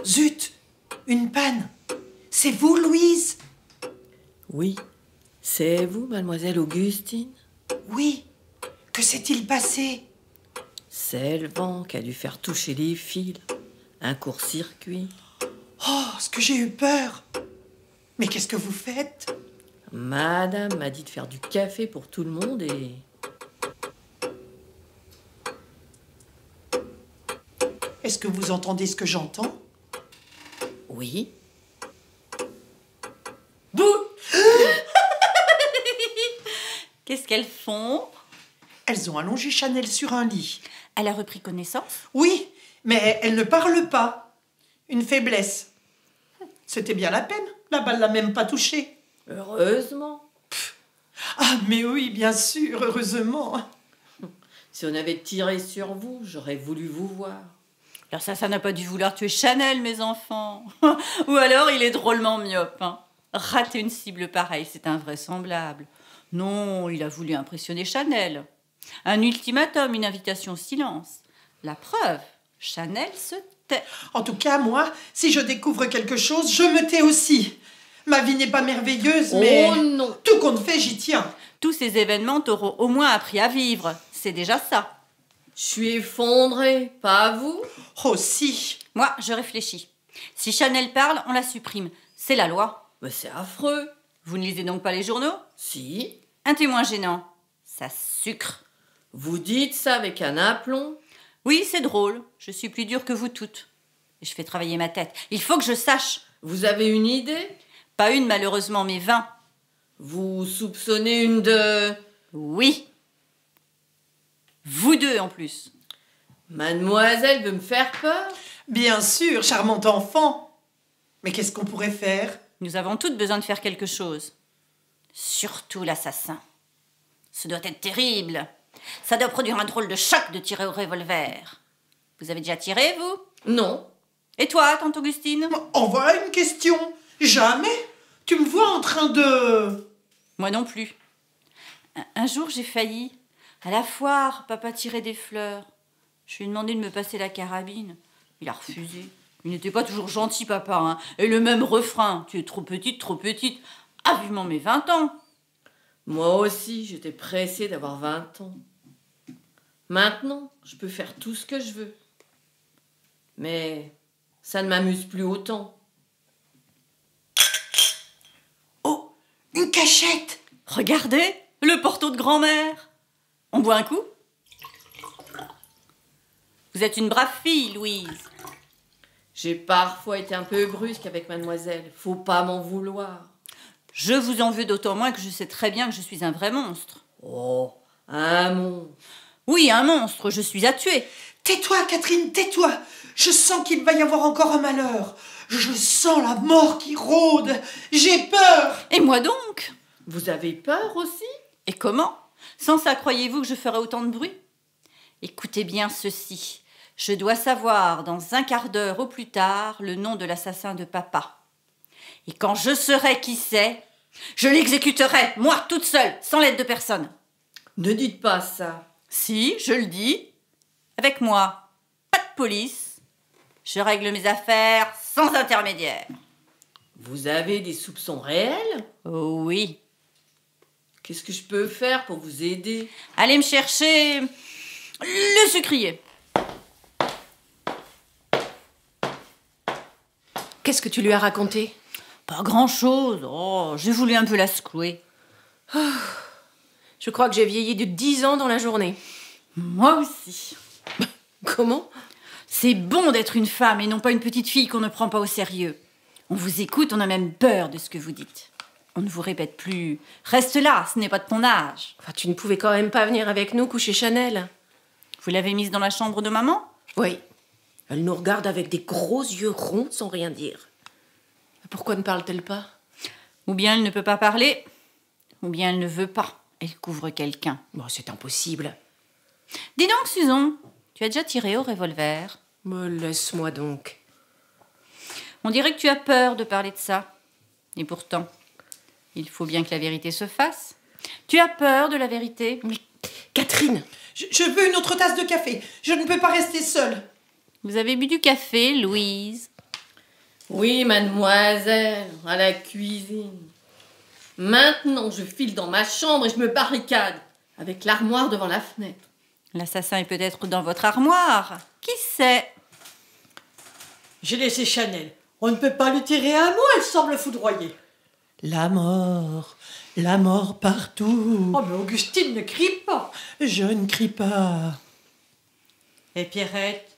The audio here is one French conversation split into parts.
Zut! Une panne! C'est vous, Louise? Oui, c'est vous, mademoiselle Augustine? Oui. Que s'est-il passé? C'est le vent qui a dû faire toucher les fils. Un court-circuit. Oh, ce que j'ai eu peur! Mais qu'est-ce que vous faites? Madame m'a dit de faire du café pour tout le monde et... Est-ce que vous entendez ce que j'entends? Oui. Bouh! Qu'est-ce qu'elles font? Elles ont allongé Chanel sur un lit. Elle a repris connaissance? Oui, mais elle ne parle pas. Une faiblesse. C'était bien la peine. La balle l'a même pas touchée. Heureusement. Ah, mais oui, bien sûr, heureusement. Si on avait tiré sur vous, j'aurais voulu vous voir. Alors ça n'a pas dû vouloir tuer Chanel, mes enfants. Ou alors il est drôlement myope. Hein. Rater une cible pareille, c'est invraisemblable. Non, il a voulu impressionner Chanel. Un ultimatum, une invitation au silence. La preuve, Chanel se tait. En tout cas, moi, si je découvre quelque chose, je me tais aussi. Ma vie n'est pas merveilleuse, mais... Oh non! Tout compte fait, j'y tiens. Tous ces événements t'auront au moins appris à vivre. C'est déjà ça. Je suis effondrée, pas vous? Oh si. Moi, je réfléchis. Si Chanel parle, on la supprime. C'est la loi. Mais c'est affreux. Vous ne lisez donc pas les journaux? Si. Un témoin gênant. Ça sucre. Vous dites ça avec un aplomb? Oui, c'est drôle. Je suis plus dure que vous toutes. Et je fais travailler ma tête. Il faut que je sache. Vous avez une idée? Pas une, malheureusement, mais 20. Vous soupçonnez une de... Oui. Vous deux, en plus. Mademoiselle veut me faire peur? Bien sûr, charmant enfant. Mais qu'est-ce qu'on pourrait faire? Nous avons toutes besoin de faire quelque chose. Surtout l'assassin. Ce doit être terrible. Ça doit produire un drôle de choc de tirer au revolver. Vous avez déjà tiré, vous? Non. Et toi, tante Augustine? En voilà une question. Jamais. Tu me vois en train de... Moi non plus. Un jour, j'ai failli. À la foire, papa tirait des fleurs. Je lui ai demandé de me passer la carabine. Il a refusé. Il n'était pas toujours gentil, papa. Hein. Et le même refrain. Tu es trop petite, trop petite. Ah, vivement mes 20 ans. Moi aussi, j'étais pressée d'avoir 20 ans. Maintenant, je peux faire tout ce que je veux. Mais ça ne m'amuse plus autant. Oh, une cachette. Regardez, le porto de grand-mère. On boit un coup? Vous êtes une brave fille, Louise. J'ai parfois été un peu brusque avec mademoiselle. Faut pas m'en vouloir. Je vous en veux d'autant moins que je sais très bien que je suis un vrai monstre. Oh, un monstre. Oui, un monstre, je suis à tuer. Tais-toi, Catherine, tais-toi. Je sens qu'il va y avoir encore un malheur. Je sens la mort qui rôde. J'ai peur. Et moi donc? Vous avez peur aussi? Et comment? Sans ça, croyez-vous que je ferais autant de bruit? Écoutez bien ceci. Je dois savoir, dans un quart d'heure au plus tard, le nom de l'assassin de papa. Et quand je saurai qui c'est, je l'exécuterai, moi, toute seule, sans l'aide de personne. Ne dites pas ça. Si, je le dis. Avec moi, pas de police. Je règle mes affaires sans intermédiaire. Vous avez des soupçons réels? Oh oui. Qu'est-ce que je peux faire pour vous aider? Allez me chercher le sucrier. Qu'est-ce que tu lui as raconté? Pas grand-chose. Oh, j'ai voulu un peu la secouer. Oh, je crois que j'ai vieilli de 10 ans dans la journée. Moi aussi. Comment? C'est bon d'être une femme et non pas une petite fille qu'on ne prend pas au sérieux. On vous écoute, on a même peur de ce que vous dites. On ne vous répète plus. Reste là, ce n'est pas de ton âge. Enfin, tu ne pouvais quand même pas venir avec nous coucher Chanel. Vous l'avez mise dans la chambre de maman? Oui. Elle nous regarde avec des gros yeux ronds sans rien dire. Pourquoi ne parle-t-elle pas? Ou bien elle ne peut pas parler, ou bien elle ne veut pas. Elle couvre quelqu'un. Bon, c'est impossible. Dis donc, Susan, tu as déjà tiré au revolver? Me laisse-moi donc. On dirait que tu as peur de parler de ça. Et pourtant, il faut bien que la vérité se fasse. Tu as peur de la vérité? Mais Catherine! Je veux une autre tasse de café. Je ne peux pas rester seule. Vous avez bu du café, Louise? Oui, mademoiselle, à la cuisine. Maintenant, je file dans ma chambre et je me barricade, avec l'armoire devant la fenêtre. L'assassin est peut-être dans votre armoire. Qui sait? J'ai laissé Chanel. On ne peut pas lui tirer un mot, elle semble foudroyée. La mort partout. Oh, mais Augustine ne crie pas. Je ne crie pas. Et Pierrette,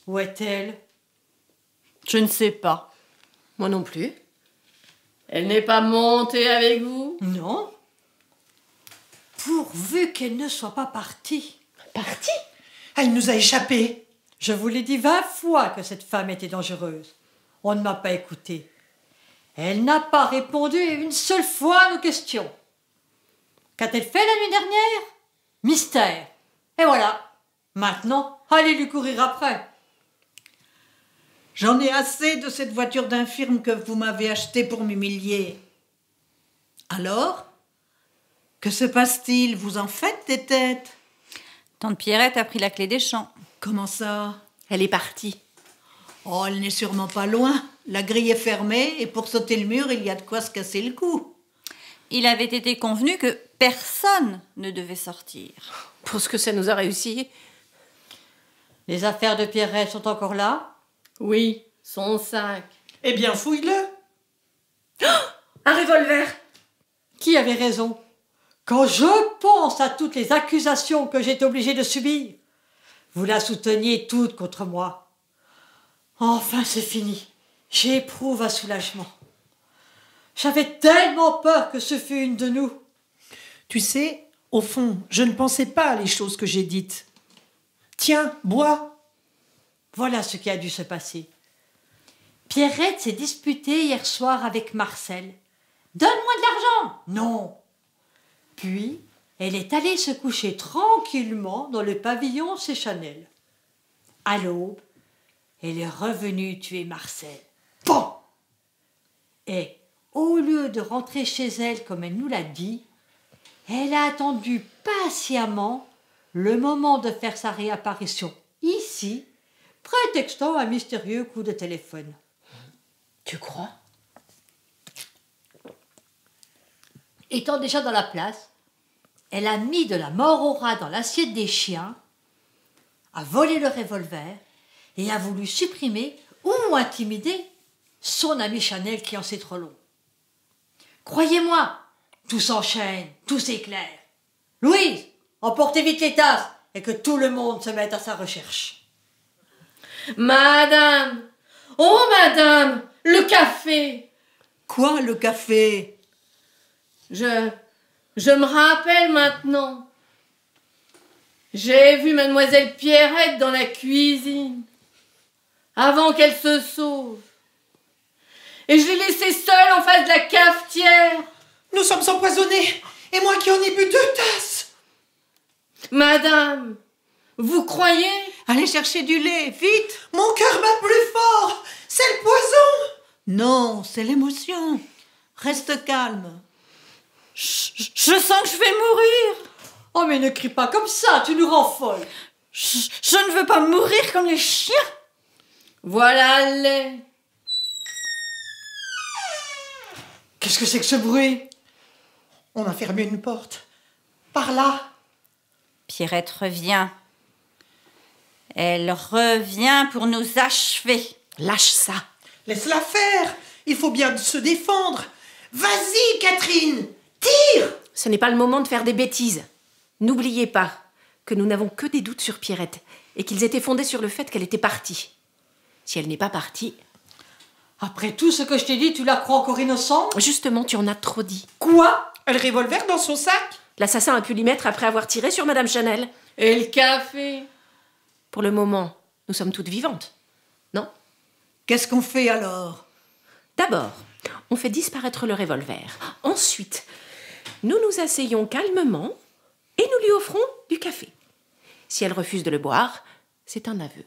où est-elle? Je ne sais pas. Moi non plus. Elle n'est pas montée avec vous? Non. Pourvu qu'elle ne soit pas partie. Partie? Elle nous a échappé. Je vous l'ai dit 20 fois que cette femme était dangereuse. On ne m'a pas écouté. Elle n'a pas répondu une seule fois à nos questions. Qu'a-t-elle fait la nuit dernière? Mystère. Et voilà. Maintenant, allez lui courir après. J'en ai assez de cette voiture d'infirme que vous m'avez achetée pour m'humilier. Alors? Que se passe-t-il? Vous en faites des têtes? Tante Pierrette a pris la clé des champs. Comment ça? Elle est partie. Oh, elle n'est sûrement pas loin. La grille est fermée et pour sauter le mur, il y a de quoi se casser le cou. Il avait été convenu que personne ne devait sortir. Pour ce que ça nous a réussi. Les affaires de Pierrette sont encore là? Oui, son sac. Eh bien, fouille-le. Un revolver! Qui avait raison? Quand je pense à toutes les accusations que j'ai été obligée de subir, vous la souteniez toute contre moi. Enfin, c'est fini. J'éprouve un soulagement. J'avais tellement peur que ce fût une de nous. Tu sais, au fond, je ne pensais pas les choses que j'ai dites. Tiens, bois. Voilà ce qui a dû se passer. Pierrette s'est disputée hier soir avec Marcel. Donne-moi de l'argent! Non. Puis, elle est allée se coucher tranquillement dans le pavillon chez Chanel. À l'aube, elle est revenue tuer Marcel. Bon! Et, au lieu de rentrer chez elle comme elle nous l'a dit, elle a attendu patiemment le moment de faire sa réapparition ici, prétextant un mystérieux coup de téléphone. Tu crois? Étant déjà dans la place, elle a mis de la mort au rat dans l'assiette des chiens, a volé le revolver et a voulu supprimer ou intimider son ami Chanel qui en sait trop long. Croyez-moi, tout s'enchaîne, tout s'éclaire. Louise, emportez vite les tasses et que tout le monde se mette à sa recherche. Madame! Oh, madame! Le café! Quoi, le café? Je me rappelle maintenant. J'ai vu mademoiselle Pierrette dans la cuisine, avant qu'elle se sauve. Et je l'ai laissée seule en face de la cafetière. Nous sommes empoisonnés. Et moi qui en ai bu 2 tasses. Madame, vous croyez? Allez chercher du lait, vite! Mon cœur bat plus fort. C'est le poison. Non, c'est l'émotion. Reste calme. Je sens que je vais mourir. Oh mais ne crie pas comme ça, tu nous rends folle. Je ne veux pas mourir comme les chiens. Voilà le lait. Qu'est-ce que c'est que ce bruit? On a fermé une porte. Par là. Pierrette revient. Elle revient pour nous achever. Lâche ça. Laisse-la faire. Il faut bien se défendre. Vas-y, Catherine. Tire. Ce n'est pas le moment de faire des bêtises. N'oubliez pas que nous n'avons que des doutes sur Pierrette et qu'ils étaient fondés sur le fait qu'elle était partie. Si elle n'est pas partie... Après tout ce que je t'ai dit, tu la crois encore innocente? Justement, tu en as trop dit. Quoi? Le revolver dans son sac? L'assassin a pu l'y mettre après avoir tiré sur Madame Chanel. Et le café? Pour le moment, nous sommes toutes vivantes. Non? Qu'est-ce qu'on fait alors? D'abord, on fait disparaître le revolver. Ensuite, nous nous asseyons calmement et nous lui offrons du café. Si elle refuse de le boire, c'est un aveu.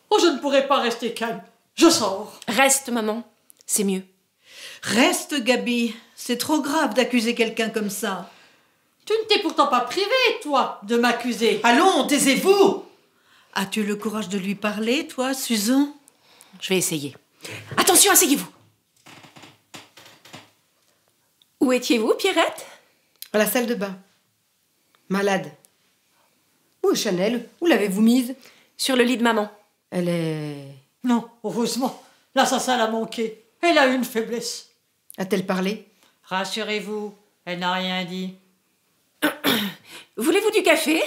Oh, je ne pourrais pas rester calme. Je sors. Reste, maman, c'est mieux. Reste, Gabi. C'est trop grave d'accuser quelqu'un comme ça. Tu ne t'es pourtant pas privé, toi, de m'accuser. Allons, taisez-vous! As-tu le courage de lui parler, toi, Susan? Je vais essayer. Attention, asseyez-vous. Où étiez-vous, Pierrette? À la salle de bain. Malade. Où est Chanel? Où l'avez-vous mise? Sur le lit de maman. Elle est... Non, heureusement, l'assassin l'a manqué. Elle a eu une faiblesse. A-t-elle parlé? Rassurez-vous, elle n'a rien dit. Voulez-vous du café?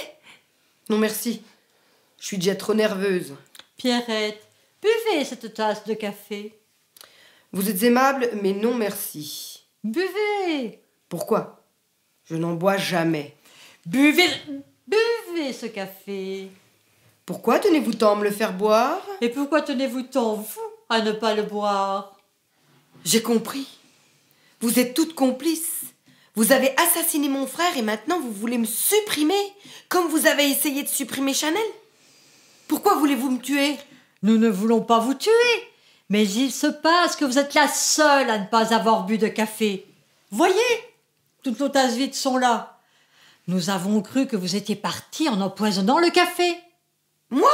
Non, merci. Je suis déjà trop nerveuse. Pierrette, buvez cette tasse de café. Vous êtes aimable, mais non merci. Buvez. Pourquoi? Je n'en bois jamais. Buvez ce café. Pourquoi tenez-vous tant à me le faire boire? Et pourquoi tenez-vous tant, vous, à ne pas le boire? J'ai compris. Vous êtes toutes complices. Vous avez assassiné mon frère et maintenant vous voulez me supprimer, comme vous avez essayé de supprimer Chanel. Pourquoi voulez-vous me tuer? Nous ne voulons pas vous tuer, mais il se passe que vous êtes la seule à ne pas avoir bu de café. Voyez, toutes nos tasses vides sont là. Nous avons cru que vous étiez parti en empoisonnant le café. Moi?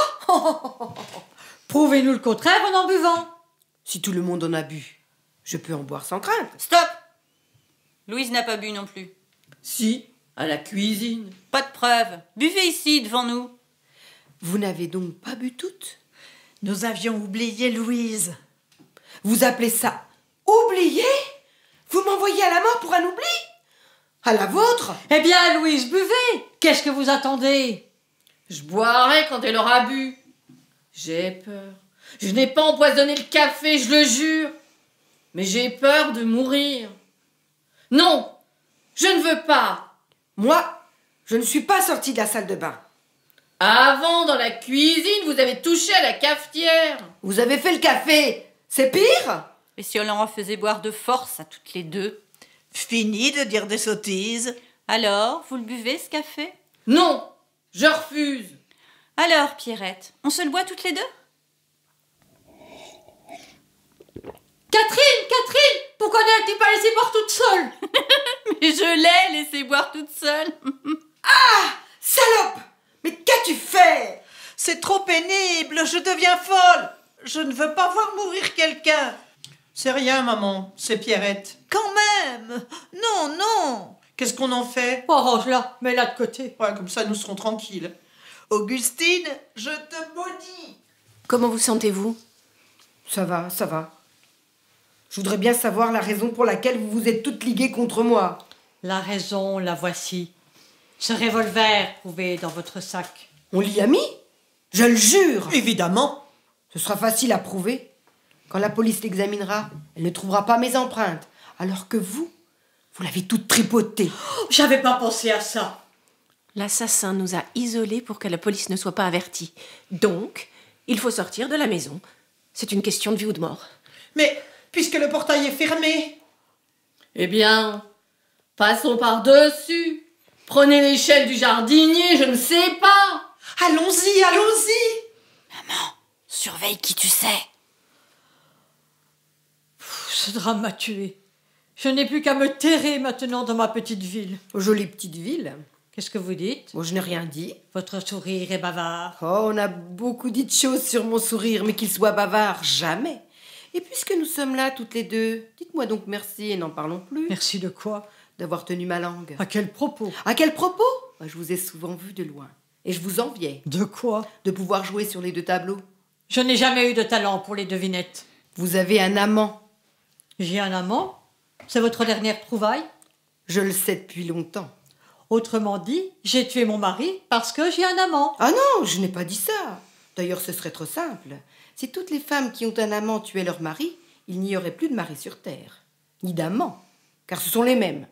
Prouvez-nous le contraire en buvant. Si tout le monde en a bu, je peux en boire sans crainte. Stop! Louise n'a pas bu non plus. Si, à la cuisine. Pas de preuve. Buvez ici, devant nous. Vous n'avez donc pas bu toutes? Nous avions oublié Louise. Vous appelez ça oublier? Vous m'envoyez à la mort pour un oubli? À la vôtre? Eh bien, Louise, buvez. Qu'est-ce que vous attendez? Je boirai quand elle aura bu. J'ai peur. Je n'ai pas empoisonné le café, je le jure. Mais j'ai peur de mourir. Non, je ne veux pas. Moi, je ne suis pas sortie de la salle de bain. Avant, dans la cuisine, vous avez touché à la cafetière. Vous avez fait le café. C'est pire? Et si on leur en faisait boire de force à toutes les deux? Fini de dire des sottises. Alors, vous le buvez, ce café? Non, je refuse. Alors, Pierrette, on se le boit toutes les deux? Catherine, pourquoi n'as-tu pas laissé boire toute seule? Mais je l'ai laissé boire toute seule. Salope! Mais qu'as-tu fait? C'est trop pénible, je deviens folle. Je ne veux pas voir mourir quelqu'un. C'est rien, maman, c'est Pierrette. Quand même. Non, non. Qu'est-ce qu'on en fait? Oh, range-la, mets-la de côté. Ouais, comme ça, nous serons tranquilles. Augustine, je te maudis. Comment vous sentez-vous? Ça va, ça va. Je voudrais bien savoir la raison pour laquelle vous vous êtes toutes liguées contre moi. La raison, la voici. Ce revolver trouvé dans votre sac. On l'y a mis? Je le jure. Évidemment. Ce sera facile à prouver. Quand la police l'examinera, elle ne trouvera pas mes empreintes. Alors que vous l'avez toute tripotée. Oh, j'avais pas pensé à ça. L'assassin nous a isolés pour que la police ne soit pas avertie. Donc, il faut sortir de la maison. C'est une question de vie ou de mort. Mais puisque le portail est fermé. Eh bien, passons par-dessus. Prenez l'échelle du jardinier, je ne sais pas. Allons-y, allons-y. Surveille qui tu sais. Ce drame m'a tué. Je n'ai plus qu'à me terrer maintenant dans ma petite ville. Jolie petite ville. Qu'est-ce que vous dites? Bon, je n'ai rien dit. Votre sourire est bavard. Oh, on a beaucoup dit de choses sur mon sourire, mais qu'il soit bavard, jamais. Et puisque nous sommes là toutes les deux, dites-moi donc merci et n'en parlons plus. Merci de quoi? D'avoir tenu ma langue. À quel propos? À quel propos? Je vous ai souvent vu de loin. Et je vous enviais De quoi? de pouvoir jouer sur les deux tableaux. Je n'ai jamais eu de talent pour les devinettes. Vous avez un amant. J'ai un amant? C'est votre dernière trouvaille? Je le sais depuis longtemps. Autrement dit, j'ai tué mon mari parce que j'ai un amant. Ah non, je n'ai pas dit ça. D'ailleurs, ce serait trop simple. Si toutes les femmes qui ont un amant tuaient leur mari, il n'y aurait plus de mari sur terre, ni d'amant, car ce sont les mêmes.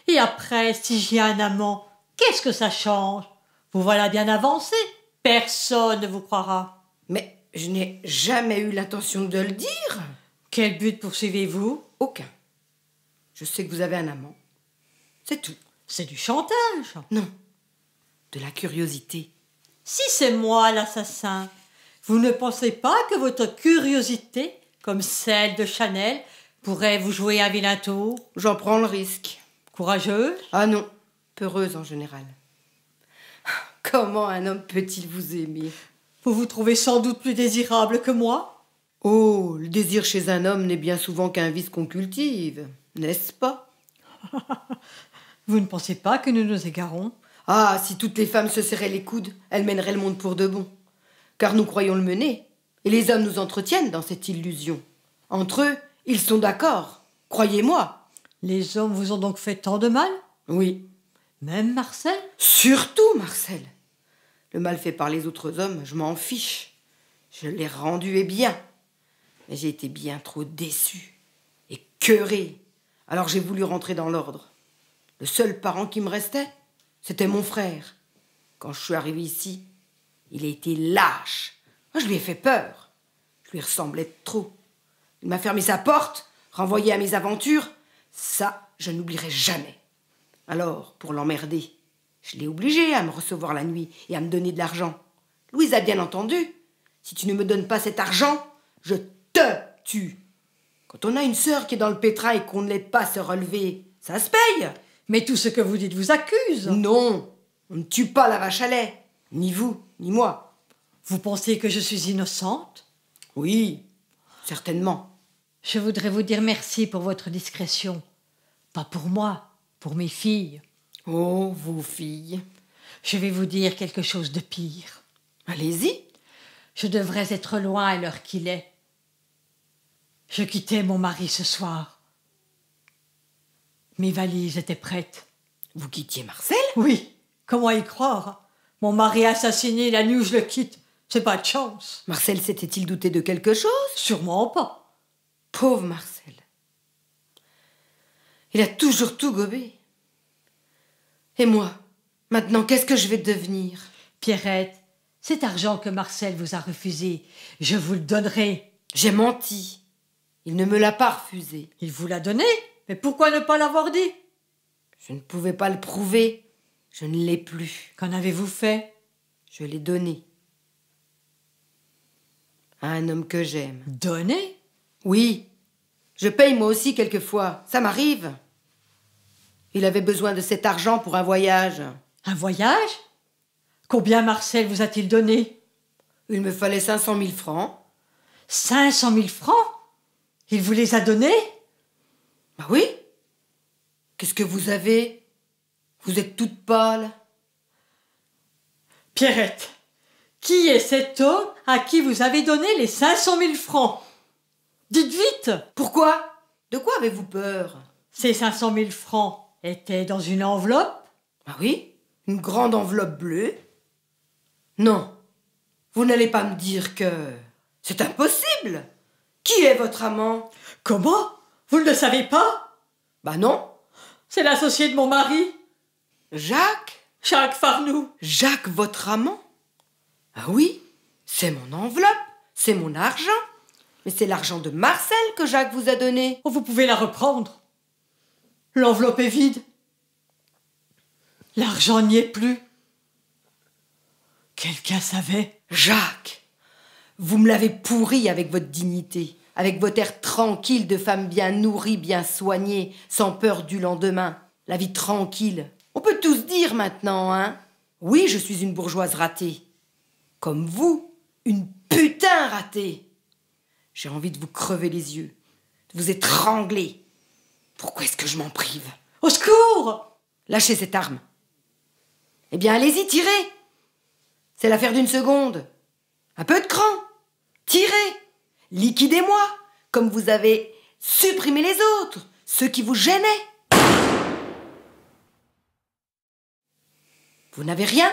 Et après, si j'ai un amant, qu'est-ce que ça change? Vous voilà bien avancé. Personne ne vous croira. Mais je n'ai jamais eu l'intention de le dire. Quel but poursuivez-vous? Aucun. Je sais que vous avez un amant. C'est tout. C'est du chantage. Non, de la curiosité. Si c'est moi l'assassin, vous ne pensez pas que votre curiosité, comme celle de Chanel, pourrait vous jouer un vilain tour? J'en prends le risque. Courageuse? Ah non, peureuse en général. Comment un homme peut-il vous aimer? Vous vous trouvez sans doute plus désirable que moi? Oh, le désir chez un homme n'est bien souvent qu'un vice qu'on cultive, n'est-ce pas? Vous ne pensez pas que nous nous égarons? Ah, si toutes les femmes se serraient les coudes, elles mèneraient le monde pour de bon. Car nous croyons le mener, et les hommes nous entretiennent dans cette illusion. Entre eux, ils sont d'accord, croyez-moi. Les hommes vous ont donc fait tant de mal? Oui, Même Marcel? surtout Marcel. Le mal fait par les autres hommes, je m'en fiche. Je l'ai rendu et bien. Mais j'ai été bien trop déçu, écœuré. Alors j'ai voulu rentrer dans l'ordre. Le seul parent qui me restait, c'était mon frère. Quand je suis arrivée ici, il a été lâche. Moi, je lui ai fait peur. Je lui ressemblais de trop. Il m'a fermé sa porte, renvoyé à mes aventures. Ça, je n'oublierai jamais. Alors, pour l'emmerder, je l'ai obligé à me recevoir la nuit et à me donner de l'argent. Louise a bien entendu. Si tu ne me donnes pas cet argent, je te tue. Quand on a une sœur qui est dans le pétrin et qu'on ne l'aide pas à se relever, ça se paye. Mais tout ce que vous dites vous accuse. Non, on ne tue pas la vache à lait. Ni vous, ni moi. Vous pensez que je suis innocente? Oui, certainement. Je voudrais vous dire merci pour votre discrétion. Pas pour moi, pour mes filles. Oh, vous filles. Je vais vous dire quelque chose de pire. Allez-y. Je devrais être loin à l'heure qu'il est. Je quittais mon mari ce soir. Mes valises étaient prêtes. Vous quittiez Marcel? Oui, comment y croire? Mon mari assassiné la nuit où je le quitte. C'est pas de chance. Marcel s'était-il douté de quelque chose? Sûrement pas. Pauvre Marcel. Il a toujours tout gobé. Et moi, maintenant, qu'est-ce que je vais devenir? Pierrette, cet argent que Marcel vous a refusé, je vous le donnerai. J'ai menti. Il ne me l'a pas refusé. Il vous l'a donné, mais pourquoi ne pas l'avoir dit? Je ne pouvais pas le prouver. Je ne l'ai plus. Qu'en avez-vous fait? Je l'ai donné. À un homme que j'aime. Donné? Oui. Je paye moi aussi quelquefois. Ça m'arrive. Il avait besoin de cet argent pour un voyage. Un voyage? Combien Marcel vous a-t-il donné? Il me fallait 500 000 francs. 500 000 francs? Il vous les a donnés? Bah oui. Qu'est-ce que vous avez? Vous êtes toute pâle. Pierrette, qui est cet homme à qui vous avez donné les 500 000 francs? Dites vite! Pourquoi? De quoi avez-vous peur? Ces 500 000 francs étaient dans une enveloppe? Ah oui? Une grande enveloppe bleue? Non. Vous n'allez pas me dire que... C'est impossible! Qui est votre amant? Comment? Vous ne le savez pas? Bah non. C'est l'associé de mon mari, Jacques? Jacques Farnoux. Jacques, votre amant? Ah oui, c'est mon enveloppe, c'est mon argent. Mais c'est l'argent de Marcel que Jacques vous a donné. Oh, vous pouvez la reprendre. L'enveloppe est vide. L'argent n'y est plus. Quelqu'un savait. Jacques, vous me l'avez pourri avec votre dignité, avec votre air tranquille de femme bien nourrie, bien soignée, sans peur du lendemain. La vie tranquille. On peut tous dire maintenant, hein? Oui, je suis une bourgeoise ratée. Comme vous, une putain ratée. J'ai envie de vous crever les yeux, de vous étrangler. Pourquoi est-ce que je m'en prive? Au secours! Lâchez cette arme. Eh bien, allez-y, tirez. C'est l'affaire d'une seconde. Un peu de cran. Tirez. Liquidez-moi, comme vous avez supprimé les autres, ceux qui vous gênaient. Vous n'avez rien?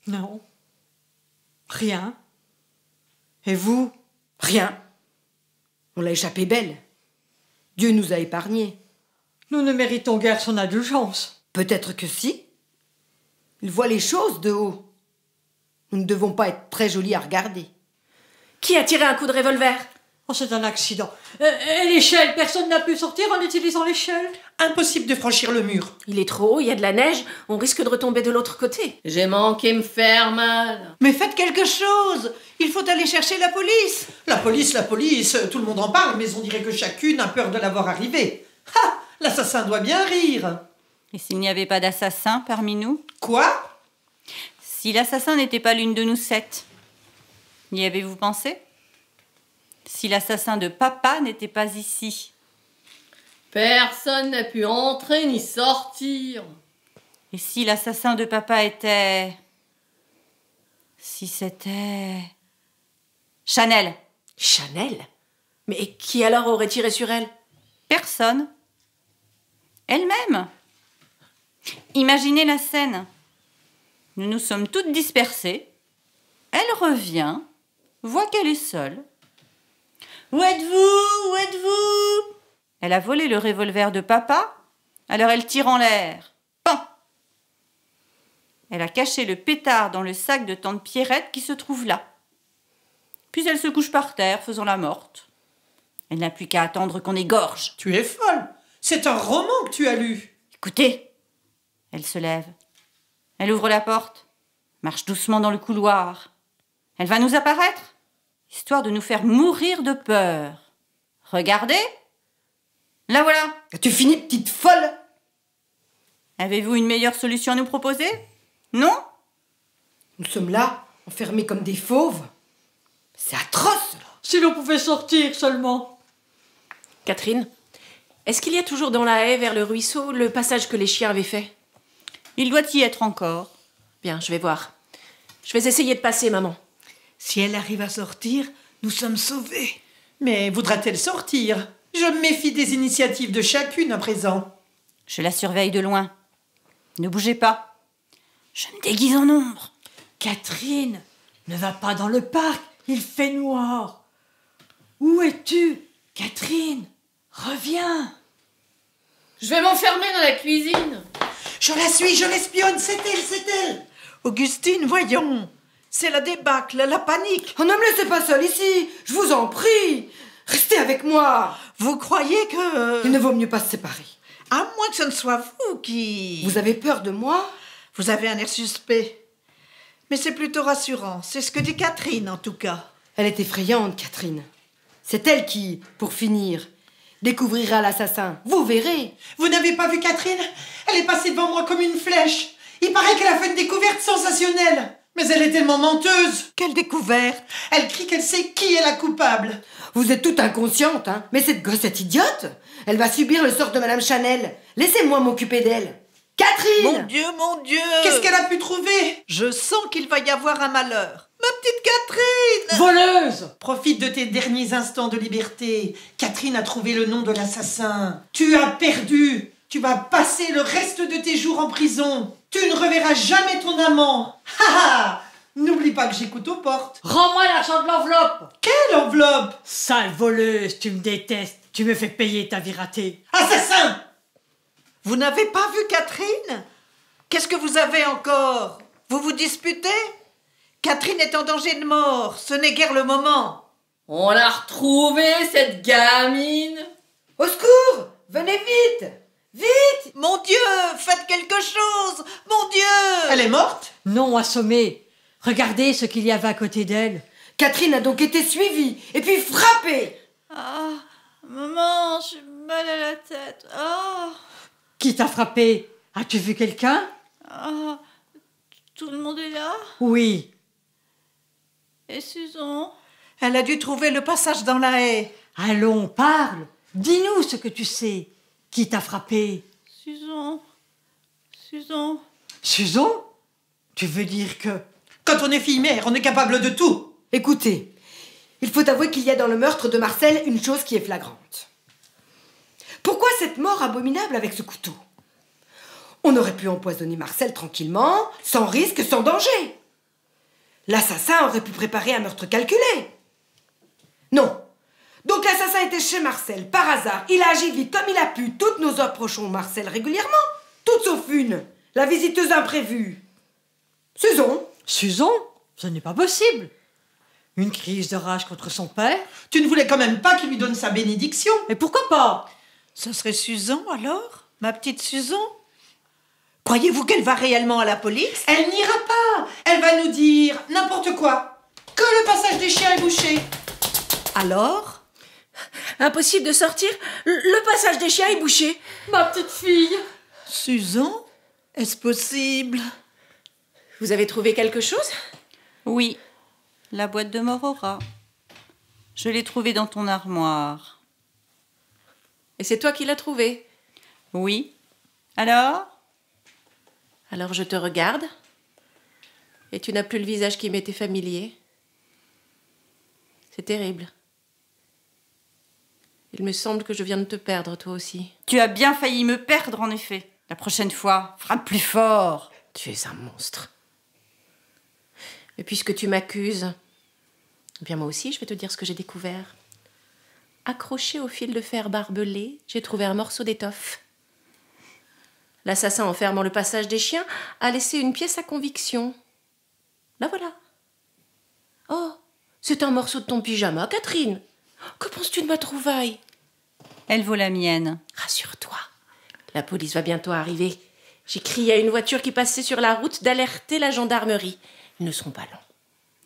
Non. Rien. Et vous? Rien. On l'a échappé belle. Dieu nous a épargnés. Nous ne méritons guère son indulgence. Peut-être que si. Il voit les choses de haut. Nous ne devons pas être très jolis à regarder. Qui a tiré un coup de revolver? Oh, c'est un accident. Et l'échelle, personne n'a pu sortir en utilisant l'échelle? Impossible de franchir le mur. Il est trop haut, il y a de la neige, on risque de retomber de l'autre côté. J'ai manqué me faire mal. Mais faites quelque chose. Il faut aller chercher la police. La police, tout le monde en parle, mais on dirait que chacune a peur de la voir arriver. Ha! L'assassin doit bien rire. Et s'il n'y avait pas d'assassin parmi nous? Quoi? Si l'assassin n'était pas l'une de nous 7, y avez-vous pensé? Si l'assassin de papa n'était pas ici? Personne n'a pu entrer ni sortir. Et si l'assassin de papa était... Si c'était... Chanel? Chanel? Mais qui alors aurait tiré sur elle? Personne. Elle-même. Imaginez la scène. Nous nous sommes toutes dispersées. Elle revient, voit qu'elle est seule. Où êtes-vous? Où êtes-vous? Elle a volé le revolver de papa, alors elle tire en l'air. Pan! Elle a caché le pétard dans le sac de tante Pierrette qui se trouve là. Puis elle se couche par terre, faisant la morte. Elle n'a plus qu'à attendre qu'on égorge. Tu es folle. C'est un roman que tu as lu. Écoutez. Elle se lève. Elle ouvre la porte, marche doucement dans le couloir. Elle va nous apparaître, histoire de nous faire mourir de peur. Regardez. La voilà. As-tu fini, petite folle? Avez-vous une meilleure solution à nous proposer? Non? Nous sommes là, enfermés comme des fauves. C'est atroce. Si l'on pouvait sortir seulement. Catherine, est-ce qu'il y a toujours dans la haie vers le ruisseau le passage que les chiens avaient fait? Il doit y être encore. Bien, je vais voir. Je vais essayer de passer, maman. Si elle arrive à sortir, nous sommes sauvés. Mais voudra-t-elle sortir? Je me méfie des initiatives de chacune à présent. Je la surveille de loin. Ne bougez pas. Je me déguise en ombre. Catherine, ne va pas dans le parc, il fait noir. Où es-tu? Catherine, reviens. Je vais m'enfermer dans la cuisine. Je la suis, je l'espionne, c'est elle. Augustine, voyons. C'est la débâcle, la panique. Oh, ne me laissez pas seule ici, je vous en prie. Restez avec moi. Vous croyez que... Il ne vaut mieux pas se séparer. À moins que ce ne soit vous qui... Vous avez peur de moi? Vous avez un air suspect. Mais c'est plutôt rassurant. C'est ce que dit Catherine, en tout cas. Elle est effrayante, Catherine. C'est elle qui, pour finir, découvrira l'assassin. Vous verrez. Vous n'avez pas vu Catherine? Elle est passée devant moi comme une flèche. Il paraît qu'elle a fait une découverte sensationnelle. Mais elle est tellement menteuse. Quelle découverte! Elle crie qu'elle sait qui est la coupable. Vous êtes toute inconsciente, hein? Mais cette gosse est idiote. Elle va subir le sort de Madame Chanel. Laissez-moi m'occuper d'elle. Catherine! Mon Dieu! Qu'est-ce qu'elle a pu trouver? Je sens qu'il va y avoir un malheur. Ma petite Catherine! Voleuse! Profite de tes derniers instants de liberté. Catherine a trouvé le nom de l'assassin. Tu as perdu. Tu vas passer le reste de tes jours en prison. Tu ne reverras jamais ton amant. Ha ha! N'oublie pas que j'écoute aux portes. Rends-moi l'argent de l'enveloppe! Quelle enveloppe? Sale voleuse, tu me détestes. Tu me fais payer ta vie ratée. Assassin! Vous n'avez pas vu Catherine? Qu'est-ce que vous avez encore? Vous vous disputez? Catherine est en danger de mort. Ce n'est guère le moment. On l'a retrouvée, cette gamine. Au secours! Venez vite! Vite! Mon Dieu, faites quelque chose! Mon Dieu! Elle est morte? Non, assommée. Regardez ce qu'il y avait à côté d'elle. Catherine a donc été suivie et puis frappée. Ah, maman, j'ai mal à la tête. Ah, Qui t'a frappé? As-tu vu quelqu'un? ah, tout le monde est là? Oui. Et Susan? Elle a dû trouver le passage dans la haie. Allons, parle. Dis-nous ce que tu sais. Qui t'a frappé? Susan? Susan? Susan? Tu veux dire que... Quand on est fille-mère, on est capable de tout. Écoutez, il faut avouer qu'il y a dans le meurtre de Marcel une chose qui est flagrante. Pourquoi cette mort abominable avec ce couteau? On aurait pu empoisonner Marcel tranquillement, sans risque, sans danger. L'assassin aurait pu préparer un meurtre calculé. Non, Donc l'assassin était chez Marcel, par hasard. Il a agi vite comme il a pu. Toutes nos approchons Marcel régulièrement. Toutes sauf une. La visiteuse imprévue. Susan. Susan, ce n'est pas possible. Une crise de rage contre son père? Tu ne voulais quand même pas qu'il lui donne sa bénédiction? Et pourquoi pas? Ce serait Susan alors? Ma petite Susan? Croyez-vous qu'elle va réellement à la police? Elle n'ira pas. Elle va nous dire n'importe quoi. Que le passage des chiens est bouché. Alors? Impossible de sortir. Le passage des chiens est bouché. Ma petite fille. Susan? Est-ce possible? Vous avez trouvé quelque chose? Oui, la boîte de Morora. Je l'ai trouvée dans ton armoire. Et c'est toi qui l'as trouvée? Oui. Alors? Alors je te regarde. Et tu n'as plus le visage qui m'était familier. C'est terrible. Il me semble que je viens de te perdre, toi aussi. Tu as bien failli me perdre, en effet. La prochaine fois, frappe plus fort. Tu es un monstre. Et puisque tu m'accuses, eh bien moi aussi, je vais te dire ce que j'ai découvert. Accroché au fil de fer barbelé, j'ai trouvé un morceau d'étoffe. L'assassin, en fermant le passage des chiens, a laissé une pièce à conviction. La voilà. Oh, c'est un morceau de ton pyjama, Catherine. Que penses-tu de ma trouvaille? Elle vaut la mienne. Rassure-toi, la police va bientôt arriver. J'ai crié à une voiture qui passait sur la route d'alerter la gendarmerie. Ils ne seront pas longs.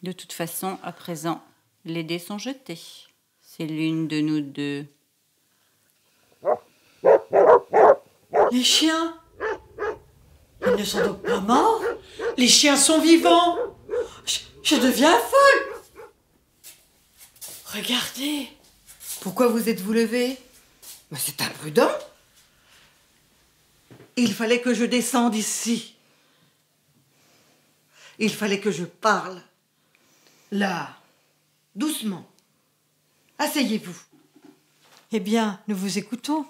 De toute façon, à présent, les dés sont jetés. C'est l'une de nous deux. Les chiens? Ils ne sont donc pas morts? Les chiens sont vivants. Je deviens folle! Regardez! Pourquoi vous êtes-vous levé? Mais c'est imprudent. Il fallait que je descende ici. Il fallait que je parle. Là, doucement. Asseyez-vous. Eh bien, nous vous écoutons.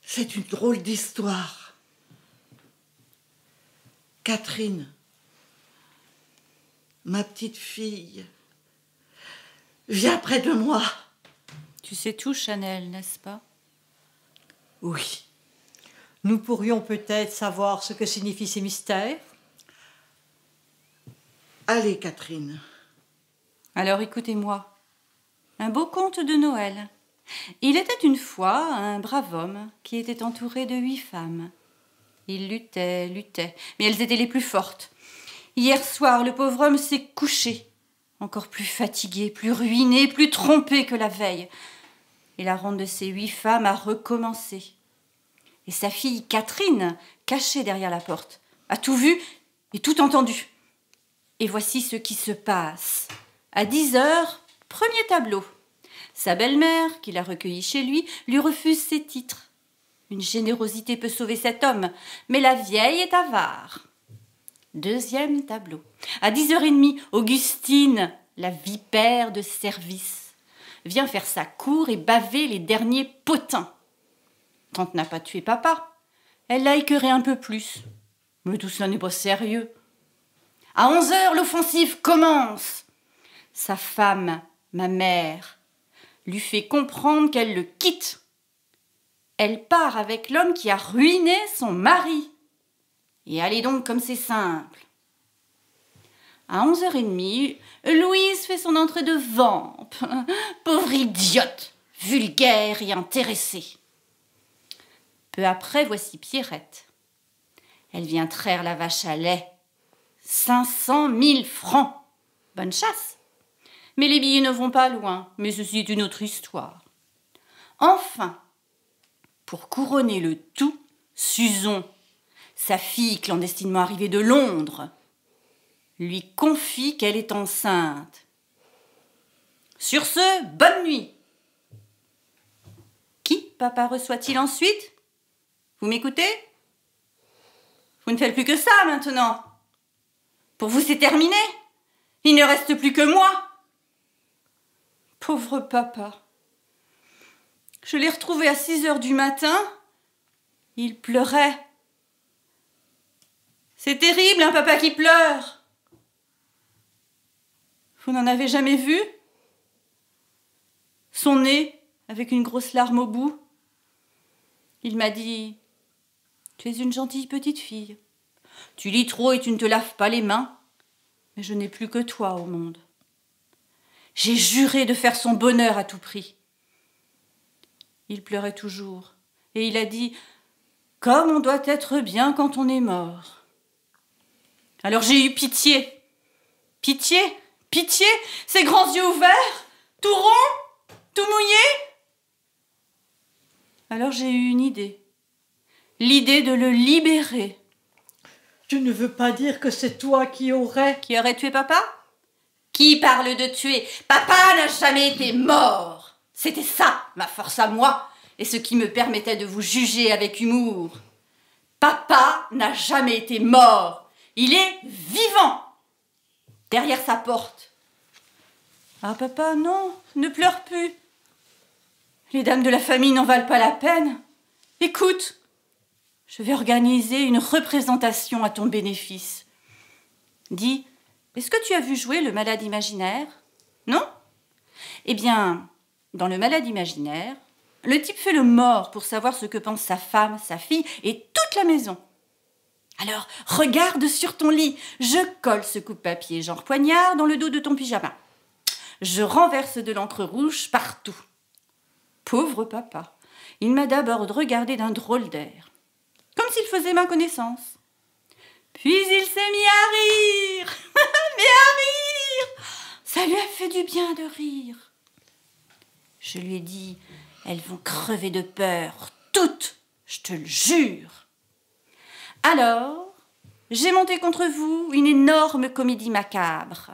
C'est une drôle d'histoire. Catherine, ma petite fille, viens près de moi. Tu sais tout, Chanel, n'est-ce pas? Oui. Nous pourrions peut-être savoir ce que signifient ces mystères. Allez, Catherine. Alors écoutez-moi. Un beau conte de Noël. Il était une fois un brave homme qui était entouré de 8 femmes. Il luttait, mais elles étaient les plus fortes. Hier soir, le pauvre homme s'est couché, encore plus fatigué, plus ruiné, plus trompé que la veille. Et la ronde de ces 8 femmes a recommencé. Et sa fille Catherine, cachée derrière la porte, a tout vu et tout entendu. Et voici ce qui se passe. À 10 heures, premier tableau. Sa belle-mère, qui l'a recueilli chez lui refuse ses titres. Une générosité peut sauver cet homme, mais la vieille est avare. Deuxième tableau. À 10h30, Augustine, la vipère de service, vient faire sa cour et baver les derniers potins. Tante n'a pas tué papa. Elle l'a écœuré un peu plus. Mais tout cela n'est pas sérieux. À 11h, l'offensive commence. Sa femme, ma mère, lui fait comprendre qu'elle le quitte. Elle part avec l'homme qui a ruiné son mari. Et allez donc comme c'est simple. À 11h30, Louise fait son entrée de vampe. Pauvre idiote, vulgaire et intéressée. Peu après, voici Pierrette. Elle vient traire la vache à lait. 500 000 francs. Bonne chasse. Mais les billets ne vont pas loin. Mais ceci est une autre histoire. Enfin, pour couronner le tout, Susan, sa fille clandestinement arrivée de Londres, lui confie qu'elle est enceinte. Sur ce, bonne nuit. Qui papa reçoit-il ensuite? Vous m'écoutez? Vous ne faites plus que ça maintenant. Pour vous, c'est terminé. Il ne reste plus que moi. Pauvre papa. Je l'ai retrouvé à 6h du matin. Il pleurait. C'est terrible, un papa qui pleure. Vous n'en avez jamais vu? son nez avec une grosse larme au bout. Il m'a dit « Tu es une gentille petite fille. Tu lis trop et tu ne te laves pas les mains. Mais je n'ai plus que toi au monde. » J'ai juré de faire son bonheur à tout prix. Il pleurait toujours et il a dit « Comme on doit être bien quand on est mort. » Alors j'ai eu pitié. Pitié, pitié, ses grands yeux ouverts, tout ronds, tout mouillés. Alors j'ai eu une idée. L'idée de le libérer. Tu ne veux pas dire que c'est toi qui aurais... Qui aurait tué papa? Qui parle de tuer? Papa n'a jamais été mort. C'était ça, ma force à moi, et ce qui me permettait de vous juger avec humour. Papa n'a jamais été mort. Il est vivant. Derrière sa porte. Ah papa, non, ne pleure plus. Les dames de la famille n'en valent pas la peine. Écoute, je vais organiser une représentation à ton bénéfice. Dis, est-ce que tu as vu jouer le malade imaginaire? Non? Eh bien, dans le malade imaginaire, le type fait le mort pour savoir ce que pense sa femme, sa fille et toute la maison. Alors, regarde sur ton lit. Je colle ce coupe-papier genre poignard dans le dos de ton pyjama. Je renverse de l'encre rouge partout. Pauvre papa, il m'a d'abord regardé d'un drôle d'air, comme s'il faisait ma connaissance. Puis il s'est mis à rire, mais à rire. Ça lui a fait du bien de rire. Je lui ai dit, elles vont crever de peur, toutes, je te le jure. Alors, j'ai monté contre vous une énorme comédie macabre.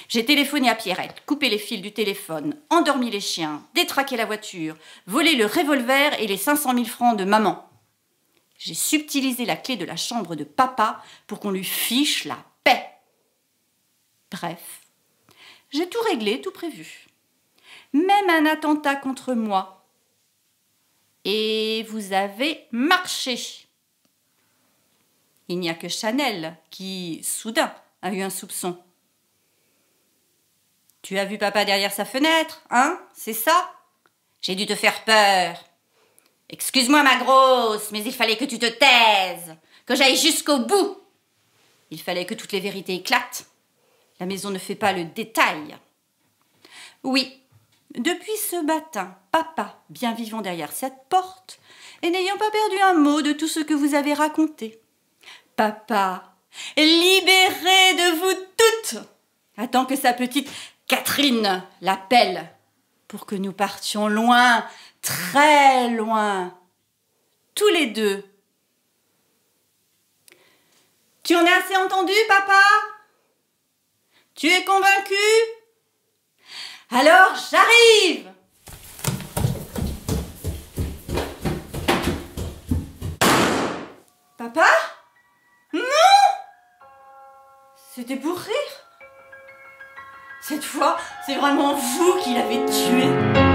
J'ai téléphoné à Pierrette, coupé les fils du téléphone, endormi les chiens, détraqué la voiture, volé le revolver et les 500 000 francs de maman. J'ai subtilisé la clé de la chambre de papa pour qu'on lui fiche la paix. Bref, j'ai tout réglé, tout prévu. Même un attentat contre moi. Et vous avez marché. Il n'y a que Chanel qui, soudain, a eu un soupçon. Tu as vu papa derrière sa fenêtre, hein? C'est ça? J'ai dû te faire peur. Excuse-moi ma grosse, mais il fallait que tu te taises, que j'aille jusqu'au bout. Il fallait que toutes les vérités éclatent. La maison ne fait pas le détail. Oui, depuis ce matin, papa, bien vivant derrière cette porte, et n'ayant pas perdu un mot de tout ce que vous avez raconté. Papa, libéré de vous toutes, attend que sa petite Catherine l'appelle pour que nous partions loin, très loin, tous les deux. Tu en as assez entendu, papa? Tu es convaincu? Alors j'arrive! Papa? Non! C'était pour rire. Cette fois, c'est vraiment vous qui l'avez tué.